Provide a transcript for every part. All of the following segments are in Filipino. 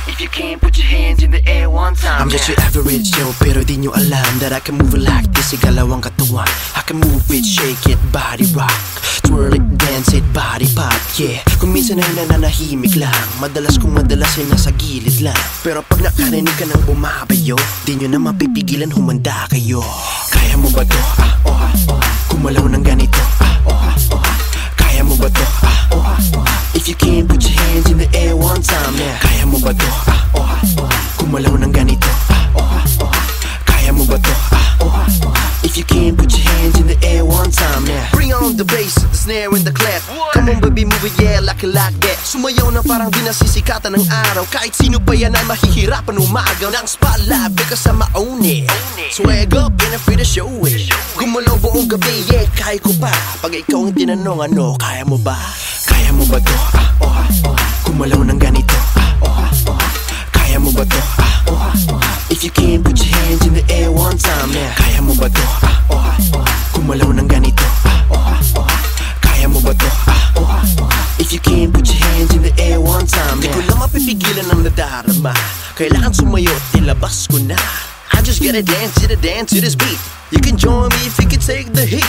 If you can, put your hands in the air one time. I'm just your average Joe, pero di nyo alam that I can move it like this. Igalawang katawan, I can move it, shake it, body rock, twirl it, dance it, body pop, yeah. Kung minsan ay nananahimik lang, madalas ay nasa gilid lang. Pero pag nakarinig ka ng bumabayo, di nyo na mapipigilan, humanda kayo. Kaya mo ba to? Kumalaw ng ganito. Kaya mo ba to? If you can, put your hands in the air one time, yeah. Kaya mo ba to? Kumalaw ng ganito. Kaya mo ba to? If you can, put your hands in the air one time, yeah. Bring on the bass, the snare and the clap. Come on baby, move it, yeah, like that. Sumayaw na parang di nasisikatan ng araw. Kahit sino ba yan ay mahihirapan umagaw ng spotlight, because I'm own it. Swag up and I'm free to show it. Gumalaw buong gabi, yeah, kaya ko pa. Pag ikaw ang tinanong, ano, kaya mo ba? Kaya mo ba to? Kumalaw ng ganito. Kaya mo ba to? If you can, put your hands in the air one time, yeah. Kaya mo ba to? Kumalaw ng ganito. Kaya mo ba to? If you can, put your hands in the air one time, yeah. Di ko lang mapipigilan ang nadarama. Kailangan sumayo at ilabas ko na. I just gotta dance to this beat. You can join me if you can take the heat.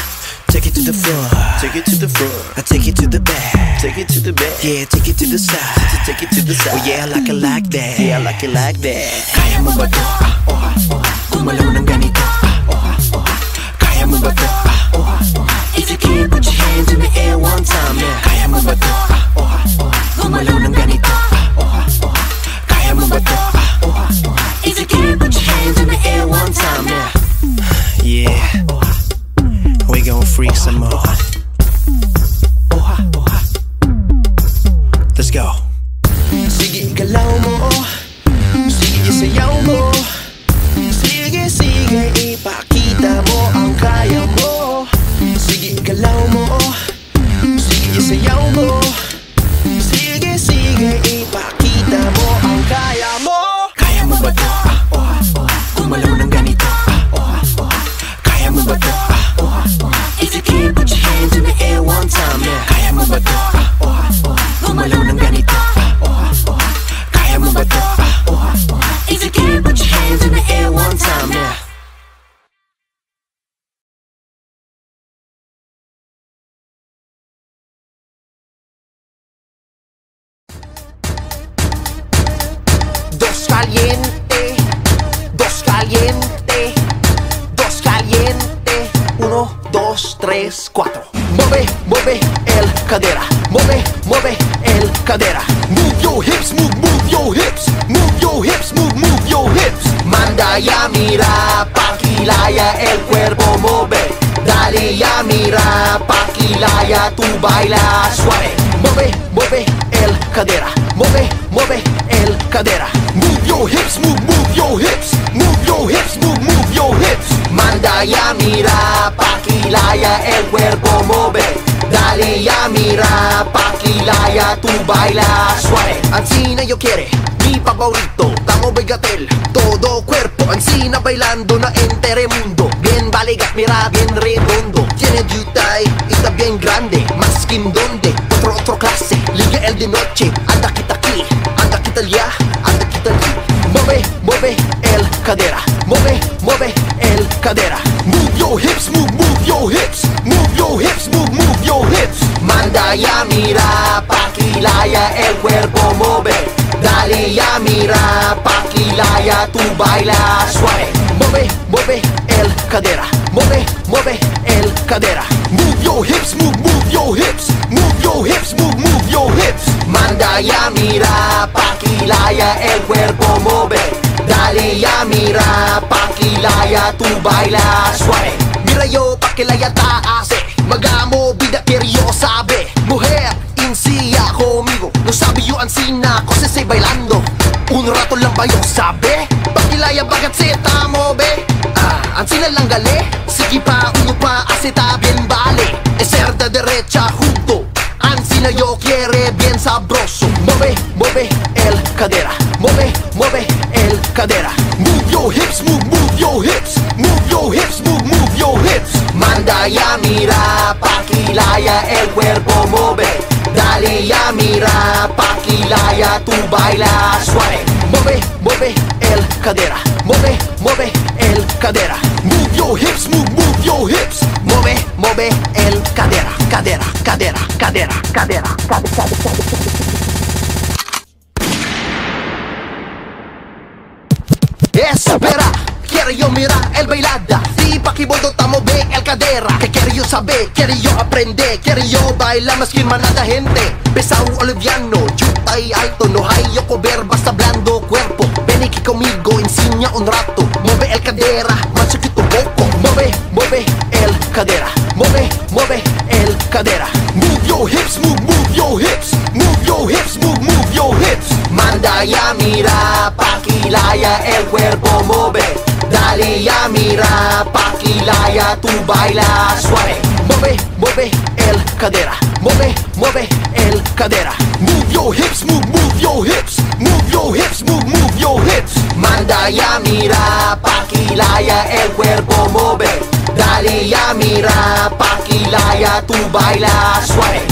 Take it to the front, take it to the front. I take it to the back, take it to the back. Yeah, take it to the side, take it to the side. Oh yeah, I like it like that, yeah, I like it like that. Kaya mo ba to? Kumalaw ng ganito. Kaya mo ba to? If you can, put your hands in the air one time, yeah. Kaya mo ba to? Kumalaw ng ganito. Kaya mo ba to? If you can, put your hands in the air one time, yeah. Yeah, we gon' freak some more. Let's go. Sige, galaw mo. Sige, sayaw mo. Sige, sige, ipakita mo ang kaya mo. Sige, galaw mo. Sige, sayaw mo. Sige, sige, ipakita mo ang kaya mo. Kaya mo ba to? Kumalaw ng ganito. Kaya mo ba to? If you can, put your hands in the air one time, yeah. Kaya mo ba to? Kumalaw ng ganito. Kaya mo ba to? If you can, put your hands in the air one time, yeah. Dos caliente, dos caliente, dos caliente. 1, 2, 3, 4. Mueve, mueve el cadera. Mueve, mueve el cadera. Move your hips, move your hips. Move your hips, move your hips. Manda ya mira, pakilaya el cuerpo mueve. Dale ya mira, pakilaya tu baila suave. Mueve, mueve el cadera. Mueve, mueve el cadera. Move your hips, move your hips. Move your hips, move your hips. Manda ya mira, pakilaya el cuerpo mueve. Dale ya mira, pakilaya tu baila suave. Ancina yo quiere, mi favorito, Tamo Begatel, todo cuerpo. Ancina bailando na entere mundo. Bien baligat, mira bien redondo. Tiene yutay, está bien grande. Más que donde, otro clase. Liga el de noche, anda kita aquí, anda kita ya, anda kita aquí. Mueve, mueve el cadera. Mueve, mueve el cadera. Move your hips, move your hips. Move your hips, move your hips. Manda ya mira, pakilaya el cuerpo mueve. Dale ya mira, pakilaya tu baila suave. Mueve, mueve el cadera. Mueve, mueve el cadera. Move your hips, move your hips. Move your hips, move your hips. Manda ya mira, pakilaya el cuerpo mueve. Dale ya mira, pakilaya tu baila suave. Mira yo, pakilaya taas, magamo vida quiero sabe. Mujer, insía conmigo. No sabe yo ansina, cosas se bailando. Un rato lang ba yo sabe? Pakilaya bagat se tamo be. Ansina lang gale. Sige pa, uno pa, aseta bien vale. Es ser de derecha junto. Ansina yo quiere bien sabroso. Mueve, mueve el cadera. Mueve, mueve el cadera. Move your hips, move your hips. Move your hips, move your hips. Manda ya mira, pakilaya el cuerpo mueve. dale ya mira, pakilaya, tu baila suave. Mueve, mueve el cadera, mueve, mueve el cadera. Move your hips, move your hips. Mueve, mueve el cadera, cadera, cadera, cadera, cadera, cadera, Espera, quiero yo mirar el bailada. Si pakibondo tamo ve el cadera. Que quiero yo saber, quiero yo aprender. Quiero yo bailar más que manada gente. Pesado o liviano, chuta y alto. No hay yo cover, basta blando cuerpo. Ven aquí conmigo, enseña un rato. Mueve el cadera, más chiquito poco. Mueve, mueve el cadera. Mueve, mueve el cadera. Move your hips, move your hips. Move your hips, move your hips. Manda ya mira, pakilaya el cuerpo mueve. Dale ya mira, pakilaya, tu baila suave. Mueve, mueve el cadera. Mueve, mueve el cadera. Move your hips, move your hips. Move your hips, move your hips. Manda ya mira, pakilaya el cuerpo mueve. Dale ya mira, pakilaya, tu baila suave.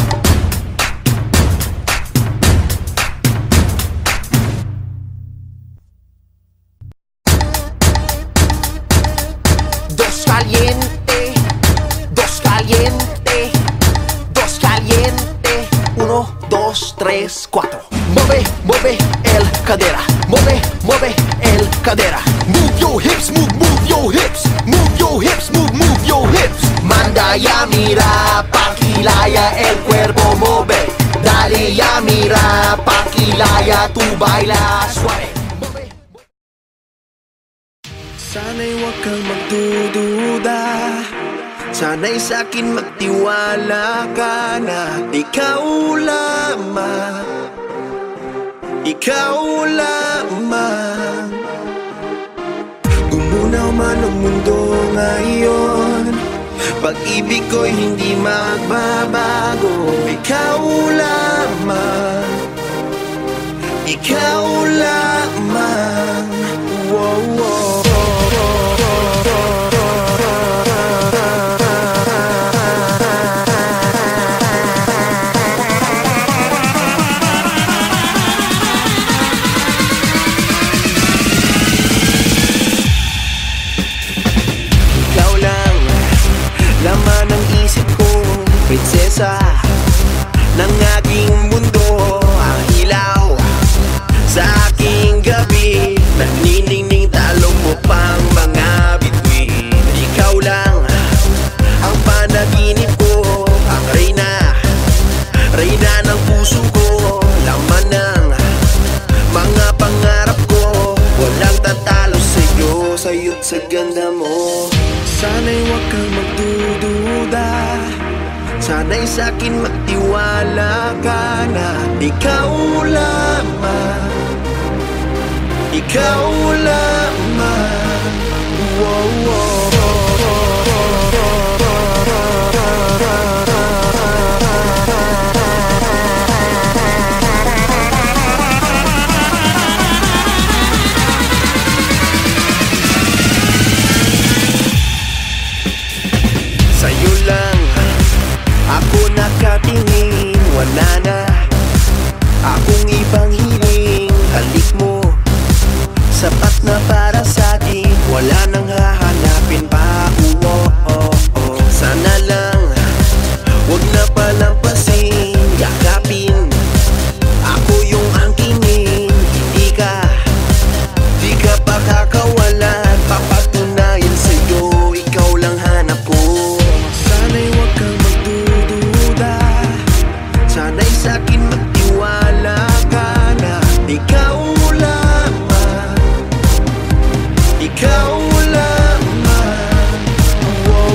Dos caliente, dos caliente, dos caliente. 1, 2, 3, 4. Mueve, mueve el cadera. Mueve, mueve el cadera. Move your hips, move your hips. Move your hips, move your hips. Manda ya mira, pakilaya el cuerpo mueve. Dale ya mira, pakilaya, tu baila suave. Sana'y huwag kang magdududa, sana'y sa'kin magtiwala ka na. Ikaw lamang, ikaw lamang. Gumunaw man ang mundo ngayon, pag-ibig ko'y hindi magbabago. Ikaw lamang, ikaw lamang. Wow, wow. Laman ng isip ko, prinsesa ng aking mundo. Ang ilaw sa aking gabi, naniningning talong mo pang mga bituin. Ikaw lang ang panaginip ko, ang reyna, reyna ng puso ko. Laman ng mga pangarap ko, walang tatalo sa'yo, sa'yo't sa ganda mo. Sana'y huwag kang magdududa, sana'y sa'kin magtiwala ka na. Ikaw lamang, ikaw lamang. Wow, wow. Sa'yo lang ako nakatingin, wala na akong ibang hiling. Halik mo, sapat na para sa'tin, wala nang hahanapin pa. Sana lang, wag na palampasin, yakapin ako yung angkinin. Di ka pa kakawalan, papatunayan sa'yo, ikaw lang hanap ko. Sana'y huwag kang magdududa, sana'y sa'kin magtiwala ka na. Ikaw lamang, ikaw lamang. Wow,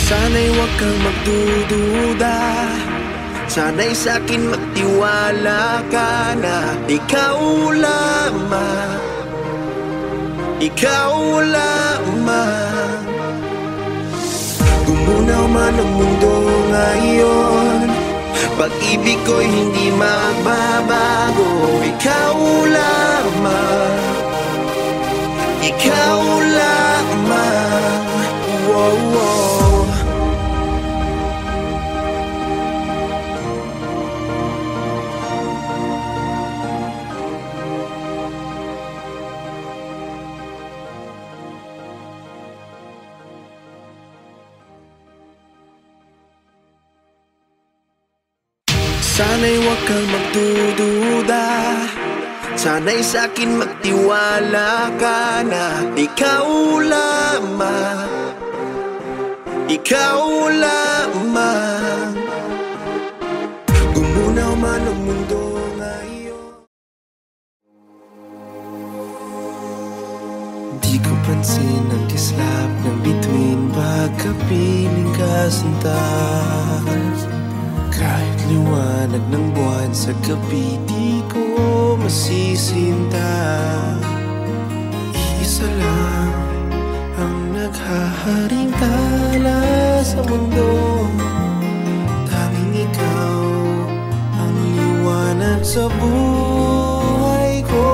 sana'y huwag kang magdududa, sana'y sa'kin magtiwala ka na. Ikaw lamang, ikaw lamang. Gumunaw Gumunaw man ang mundo ngayon, pag-ibig ko'y hindi magbabago. Ikaw lamang, ikaw lamang. Wow, wow. Sana'y huwag kang magdududa, sana'y sa'kin magtiwala ka na. Ikaw lamang, ikaw lamang. Gumunaw man ang mundo ngayon, di ko pansin ang kislap ng bituin pagkapiling kasinta. Kahit liwanag ng buwan sa gabi, di ko masisinta. Iisa lang ang naghaharing tala sa mundo, tanging ikaw ang liwanag sa buhay ko.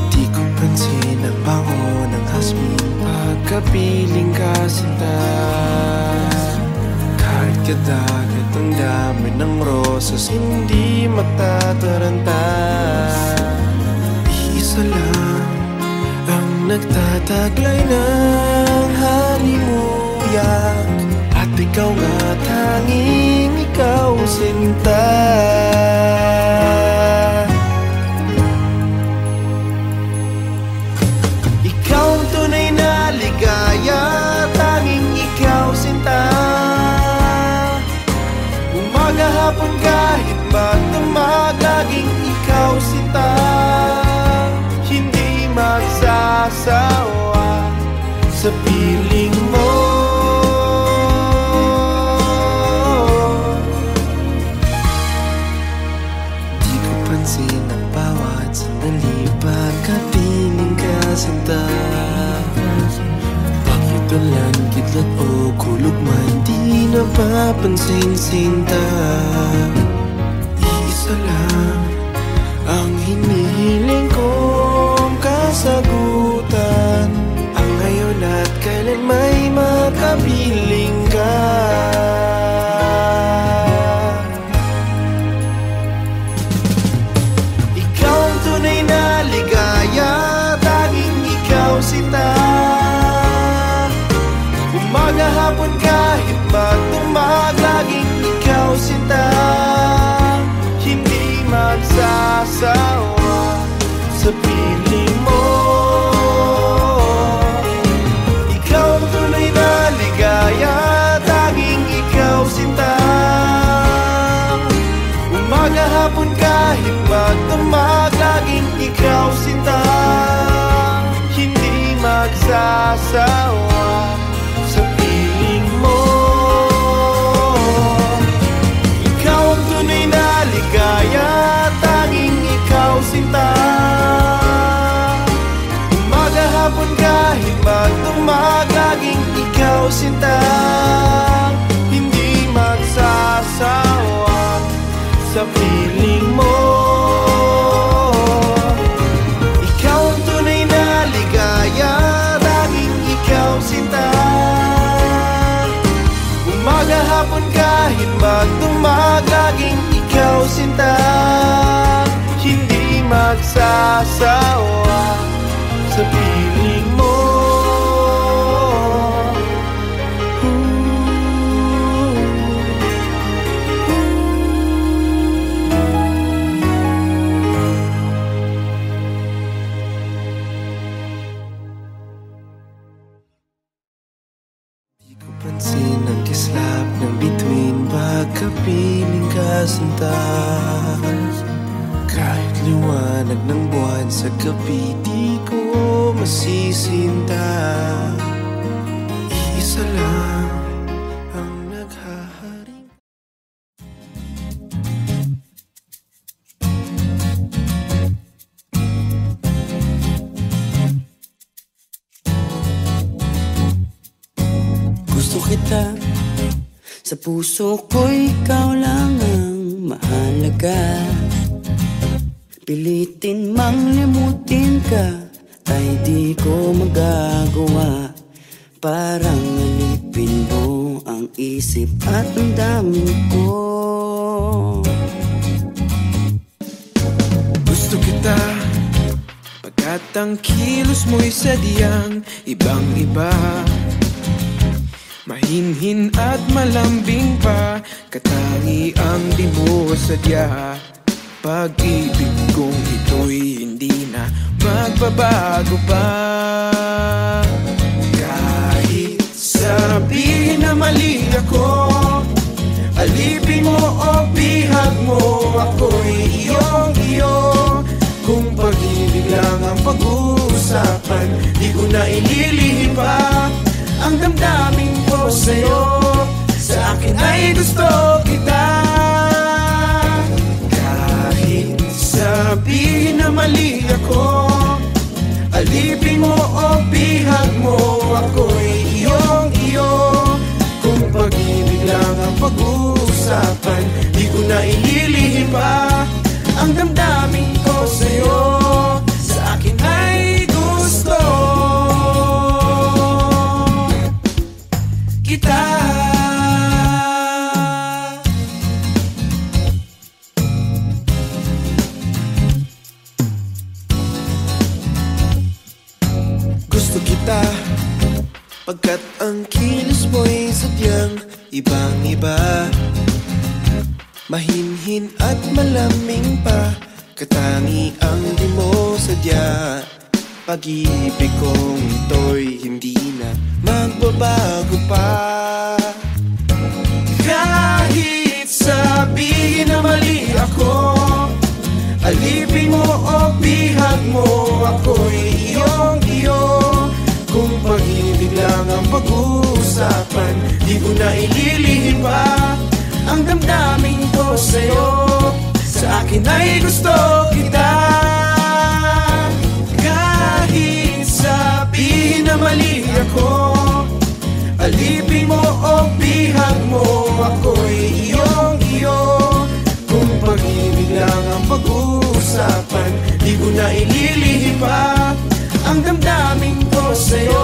Di ko pansin ang bango ng hasmin pagkapiling kasinta. Kahit kadagat ang dami ng rosas, hindi matataranta. Isa lang ang nagtataglay ng halimuyak, at ikaw nga, tanging ikaw, sinta. Ikaw ang tunay na ligaya, tanging ikaw, sinta. Umaga, hapon, kahit magdamag, laging ikaw, sinta. Hindi magsasawa sa piling mo. Di ko pansin ang bawat sandali pagkapiling ka, sinta. Bakit walang kidlat o kulog man, di napapansin, sinta. Isa lang ang hinihiling kong kasagutan, ang ngayon at kailan may makapiling ka. Ikaw ang tunay na ligaya, tanging ikaw, sinta. Umaga, hapon, kahit magdamag, laging ikaw, sinta. Hindi magsasawa sa piling mo. Ikaw ang tunay na ligaya, tanging ikaw, sinta. Umaga, hapon, kahit magdamag, laging ikaw, sinta. Hindi magsasawa sa piling mo. Ikaw ang tunay na ligaya, tanging ikaw, sinta. Umaga, hapon, kahit magdamag, laging ikaw, sinta. Hindi magsasawa sa piling mo. Ikaw ang tunay na ligaya, tanging ikaw, sinta. Umaga, hapon, kahit magdamag, laging ikaw, sinta. Hindi magsasawa sa piling mo. Di ko pansin ang kislap ng bituin pagkapiling kasinta. Kahit liwanag ng buwan sa gabi, di ko masisinta. Iisa lang ang naghaharing. Gusto kita, sa puso ko'y ikaw lang ang mahalaga. Pilitin mang limutin ka ay di ko magagawa. Parang alipin mo ang isip at ang damdamin ko. Gusto kita pagkat ang kilos mo'y sadyang ibang-iba. Mahinhin at malambing pa, katangiang di mo sadya. Pag-ibig kong ito'y hindi na magbabago pa. Kahit sabihin na mali ako, alipin mo o bihag mo, ako'y iyong-iyo. Kung pag-ibig lang ang pag-uusapan, di ko na ililihim pa ang damdamin ko sa'yo. Sa akin ay gusto kita. Kahit sabihin na mali ako, alipin mo o bihag mo, ako'y iyong-iyo. Kung pag-ibig lang ang pag-uusapan, di ko na ililihim pa ang damdamin ko sa'yo. Sa akin ay gusto kita. Gusto kita pagkat ang kilos mo'y sadyang ibang-iba. Mahinhin at malamig pa, katangiang di mo sadya. Pag-ibig kong ito'y hindi na magbabago pa. Kahit sabihin na mali ako, alipin mo o bihag mo, ako'y iyong-iyo. Kung pag-ibig lang ang pag-uusapan, di ko na ililihim pa ang damdamin ko sa'yo. Sa akin ay gusto kita. Kahit sabihin na mali ako, alipin mo o bihag mo, ako'y iyong-iyo. Kung pag-ibig lang ang pag-uusapan, di ko na ililihim pa ang damdamin ko sa'yo.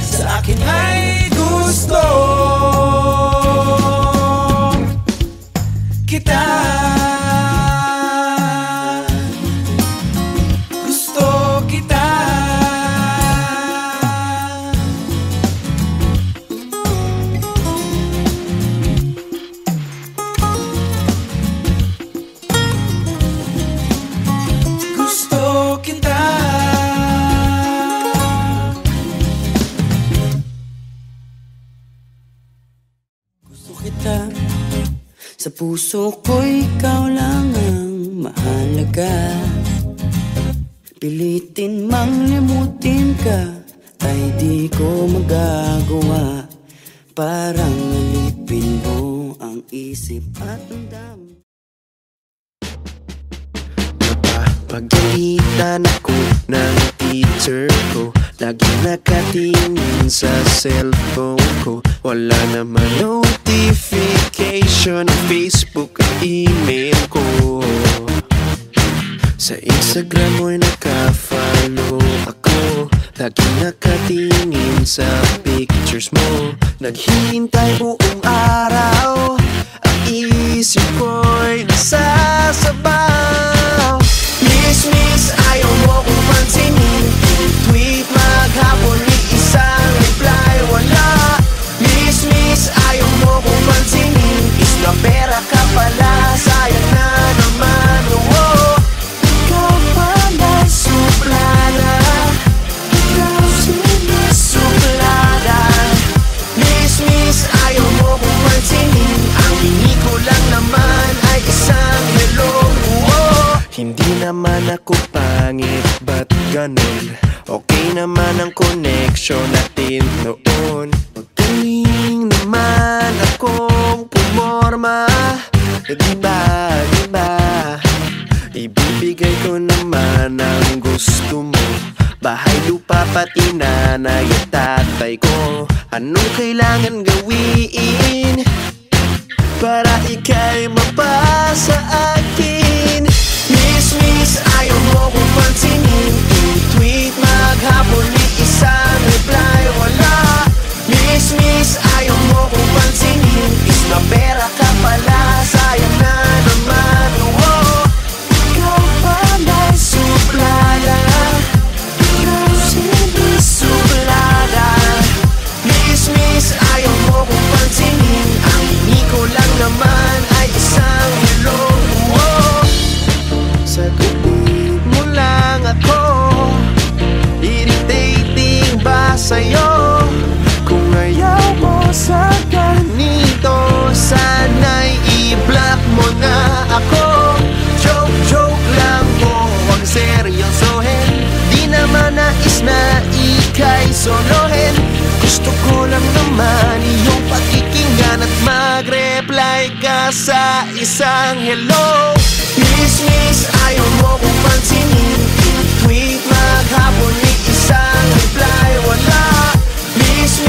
Sa akin ay gusto kita. Gusto kita. Gusto kita. Gusto kita, sa puso ko'y ikaw lang ang mahalaga. Pilitin mang limutin ka ay di ko magagawa. Parang alipin mo ang isip at ang damdamin. Napapagalitan ako ng teacher ko, lagi nakatingin sa cellphone ko. Wala naman notification ng Facebook at email ko. Sa Instagram mo'y naka-follow ako, lagi nakatingin sa pictures mo. Naghihintay buong araw, ang isip ko'y nasasabaw. Miss, ayaw mo kong pansinin. Tweet maghapon, ni isang reply wala. Miss, ayaw mo kong pansinin. Isla pera ka pala, sayang na naman, oh. Ikaw pala suplada, ikaw sinasuplada. Miss, ayaw mo kong pansinin. Ang hingi ko lang naman ay isang hello, oh. Hindi naman ako pangit, ba't ganun? Okay naman ang connection natin noon. Magaling naman akong pumorma, diba? Ibibigay ko naman ang gusto mo. Bahay, lupa, pati nanay at tatay ko. Anong kailangan gawin para ika'y mapasa akin? Miss, ayaw mo kong pansinin. I-tweet maghapon, ni isang reply wala. Miss, ayaw mo kong pansinin. Is na pera ka pala, sayang na naman. Oh, ikaw pala'y suplada. Ikaw simple suplada. Miss, ayaw mo kong pansinin. Ang hindi ko lang naman ay isang hello. Oh, sagutin mo lang ako. Irritating ba sa'yo? Kung ayaw mo sa ganito, sana'y i-block mo na ako. Joke lang po, huwag seryosohin. Di naman nais na ika'y solohin. Gusto ko lang naman iyong pakikinggan at mag-reply ka sa isang hello. Miss, ayaw mo kong pansinin. I-tweet maghapon, ni isang reply wala. Miss,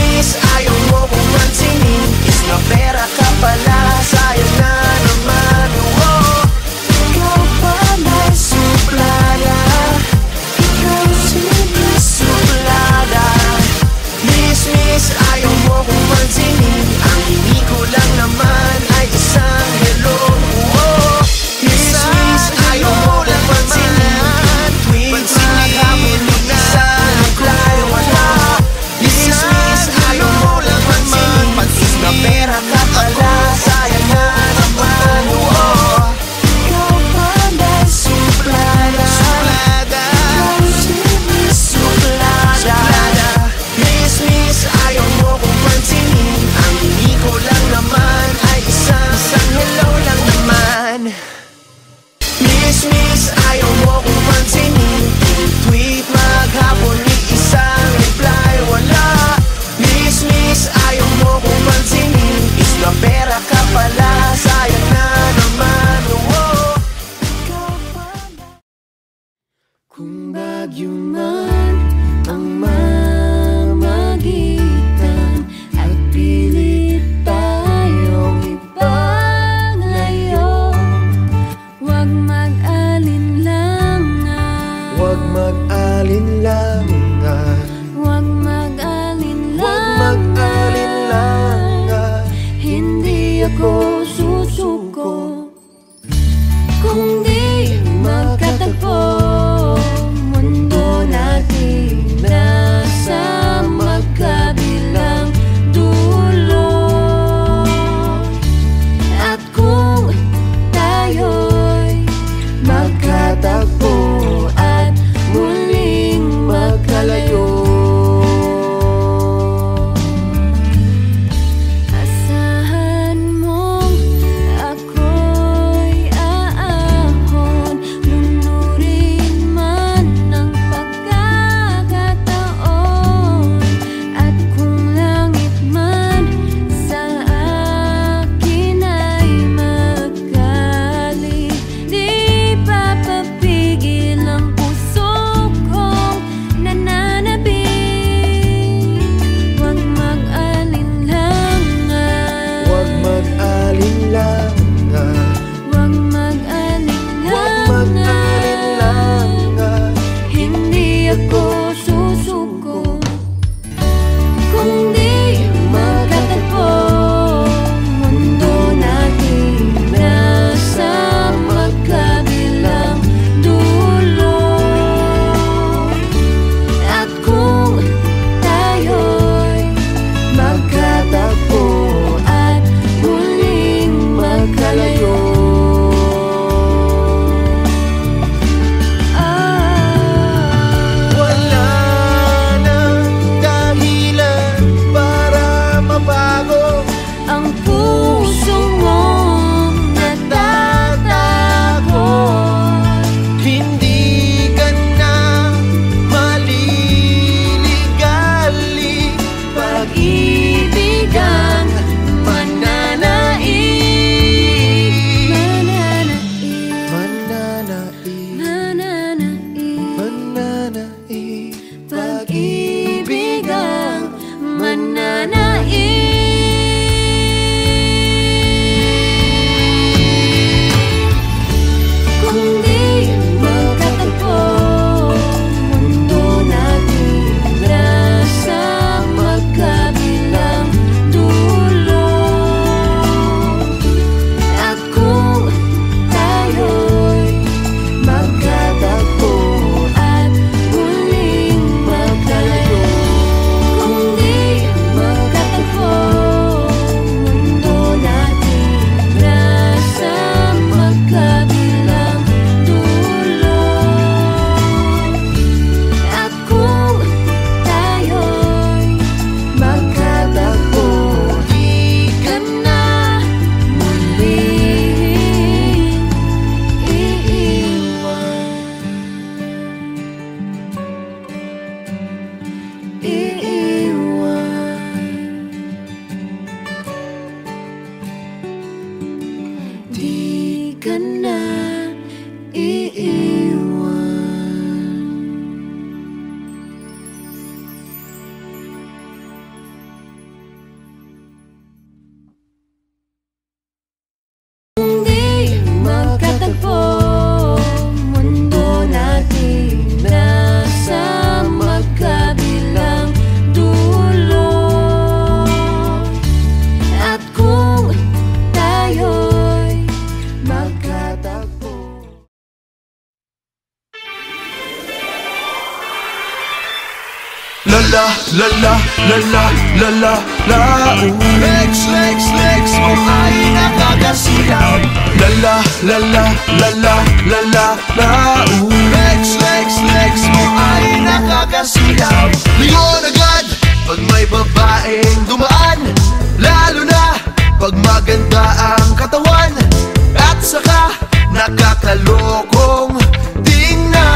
ayaw mo kong pansinin. Is na pera ka pala, sayang na naman. Oh, ikaw pala'y suplada. Ikaw simple suplada. Miss, ayaw mo kong pansinin. Ang hindi ko lang naman ay isang hello. Oh, Miss, ayaw mo lang pansinin. Tweet maghapon, ni isang reply wala. Miss, ayaw mo lang pansinin. Is na pera ka pala, sayang na naman. Oh, ikaw pala'y suplada. Ikaw simple suplada. Miss, ayaw mo kong pansinin. Ang hindi ko lang naman ay isang hello lang naman. Miss, ayaw mo kong pansinin. I-tweet maghapon, ni isang reply wala. Miss, ayaw mo kong pansinin. Is na pera ka pala, sayang na naman. Oh, ikaw pala. Kung bagyo man ang mamagitan at pilit tayong ipaglayo, huwag mag-alinlangan. Huwag mag-alinlangan. Huwag mag-alinlangan. Hindi ako susuko kung di magkatagpo. Mundo natin nasa magkabilang dulo. At kung tayo'y magkatagpo at muling magkalayo, asahan mong ako'y aahon. Lunurin man ang pagkakataon. At kung langit man sa akin ay magkali, di papapigil ang puso kong nananabik. Huwag mag-alinlangan. Huwag mag-alinlangan. Huwag mag-alinlangan. Hindi ako susuko kung di magkatagpo. Mundo natin nasa magkabilang dulo. At kung tayo'y magkatagpo at muling magkalayo, wala nang dahilan para mabago ang puso mong nagtatago. Hindi ka na maliligali. Pag-ibig ang mananaig. Mananaig. Pag-ibig ang mananaig. Hindi magkatagpo, mundo natin nasa magkabilang dulo. At kung tayo'y magkatagpo, La la la la la la la la la. Legs, legs, legs mo ay nakakasilaw. La la la la la la la la la. Legs, legs, legs mo ay nakakasilaw. Lingon agad pag may babaeng dumaan, lalo na pag maganda ang katawan, at saka nakakalokong tingnan.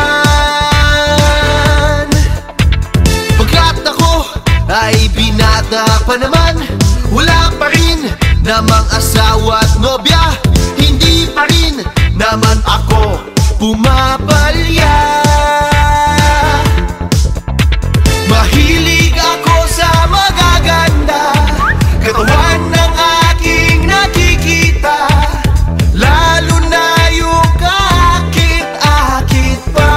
Ay binata pa naman, wala pa rin namang asawa at nobya, hindi pa rin naman ako pumapalya. Mahilig ako sa magaganda, katawan ng aking nakikita, lalo na yung kaakit-akit pa.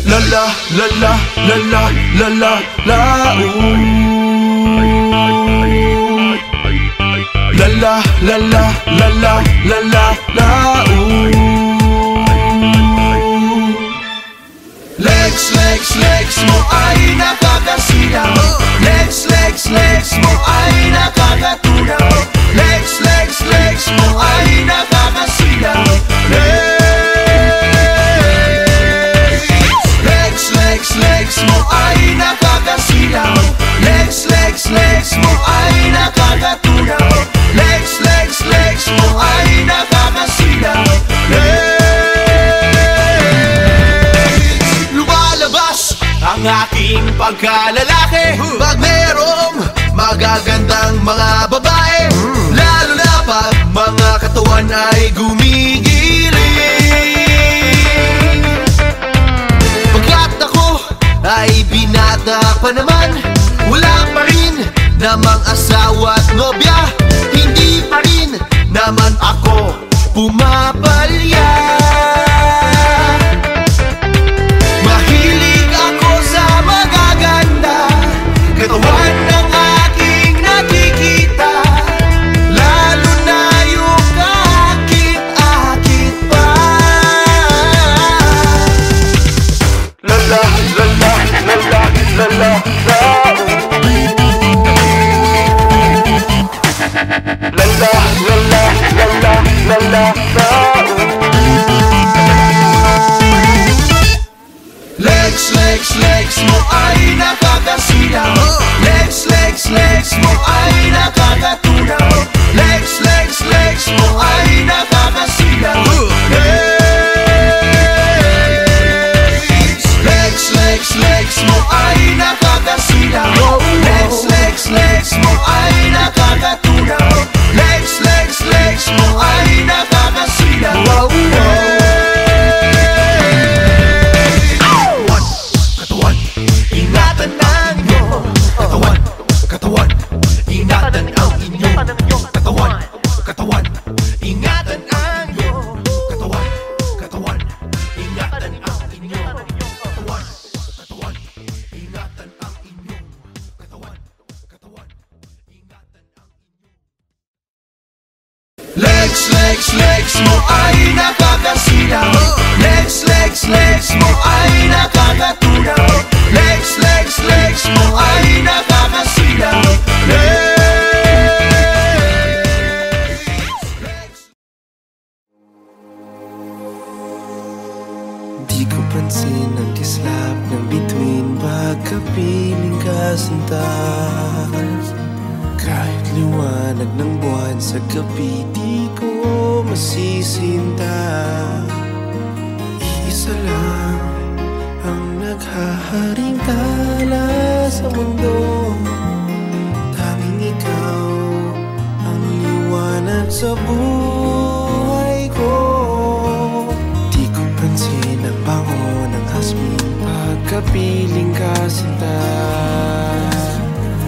La la la la la la la la la. La la la la la la la la la. Legs, legs, legs mo ay nakakasilaw. Legs, legs, legs mo ay nakakatunaw. Legs, legs, legs mo ay nakakasilaw. Legs mo ay nakakasilaw. Legs, legs, legs mo ay nakakatunaw. Legs, legs, legs mo ay nakakasilaw. Legs, lumalabas ang aking pagkalalaki pag merong magagandang mga babae, lalo na pag mga katawan ay gumigiling. Ay binata pa naman, wala pa rin namang asawa at nobya, hindi pa rin naman ako pumapalya. Mahilig ako sa magaganda, katawan ng aking nakikita, lalo na yung kaakit-akit pa. La la la la la la la la la. La la la la la la la la la. Legs, legs, legs mo ay nakakasilaw. Legs, legs, legs mo ay nakakatunaw. Legs, legs, legs mo ay nakakasilaw. Legs, legs, legs mo ay nakakasilaw. Legs, legs, legs mo ay nakakatunaw. Legs, legs, legs mo ay nakakasilaw. Katawan, ingatan ang inyong katawan. Katawan, ingatan ang inyong katawan. Katawan, ingatan ang inyong katawan. Katawan, ingatan ang inyong katawan. Katawan, ingatan ang inyong katawan. Katawan, ingatan ang inyong. Legs, legs, legs mo ay nakakasilaw. Legs, legs, legs mo ay nakakatunaw. Legs, legs, legs mo ay nakakasilaw. Di ko pansin ang kislap ng bituin pagkapiling kasinta. Kahit liwanag ng buwan sa gabi, di ko masisinta. Iisa lang ang naghaharing tala sa mundo. Tanging ikaw ang liwanag sa buhay. pagkapiling ka sinta.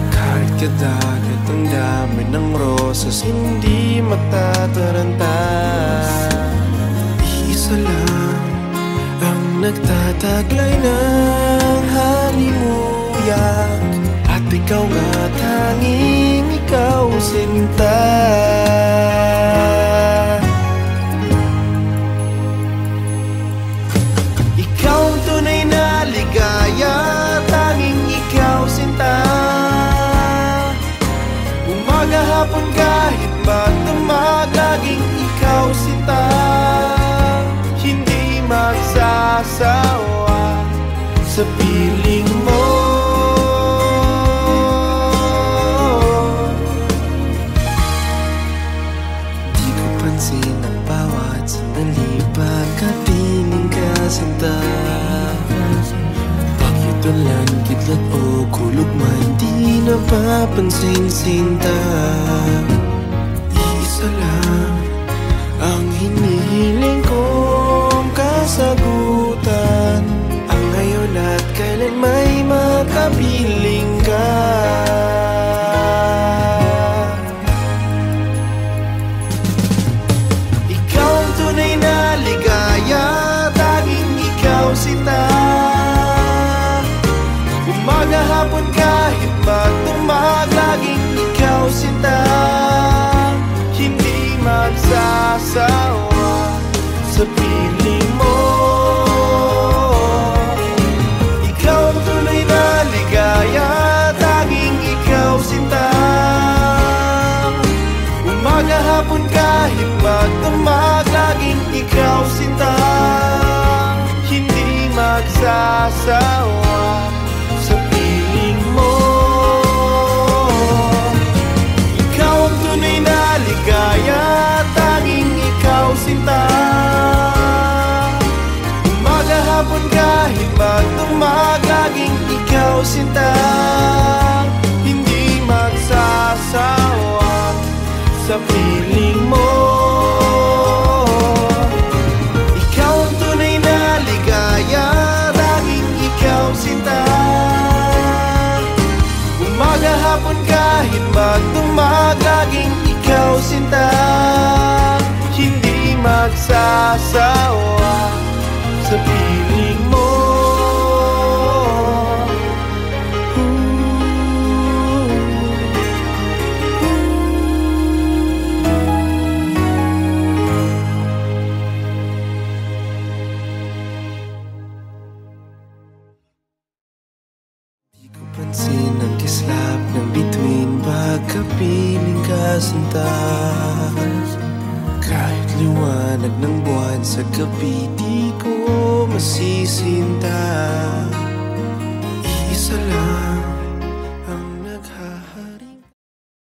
Kahit kadagat ang dami ng rosas, hindi matataranta. Isa lang ang nagtataglay ng halimuyak, at ikaw nga tanging ikaw sinta. Ikaw ang tunay na ligaya, tanging ikaw sinta. Umaga hapon kahit magdamag, laging ikaw sinta. Hindi magsasawa sa piling mo. Di ko pansin ang bawat sandali pagkapiling ka sinta. Bakit walang kidlat o kulog man, di napapansin sinta. Isa lang ang hinihiling kong kasagutan, ang ngayon at kailan may makapiling ka. Ikaw ang tunay na ligaya, tanging ikaw sinta. Umaga hapon kahit magdamag, laging ikaw sinta. Hindi magsasawa sa piling mo. Ikaw ang tunay na ligaya, tanging ikaw sinta. Umaga hapon kahit magdamag, laging ikaw sinta. Hindi magsasawa sa piling mo. Ikaw ang tunay na ligaya, tanging ikaw sinta. Umaga hapon kahit magdamag, laging ikaw sinta. Hindi magsasawa sa piling mo. Ikaw ang tunay na ligaya, tanging ikaw sinta. Umaga hapon kahit magdamag, laging ikaw sinta. Hindi magsasawa sa piling mo. Di ko pansin ang kislap ng bituin pagkapiling ka sinta. Kahit liwanag ng buwan sa gabi, di ko masisinta. Isa lang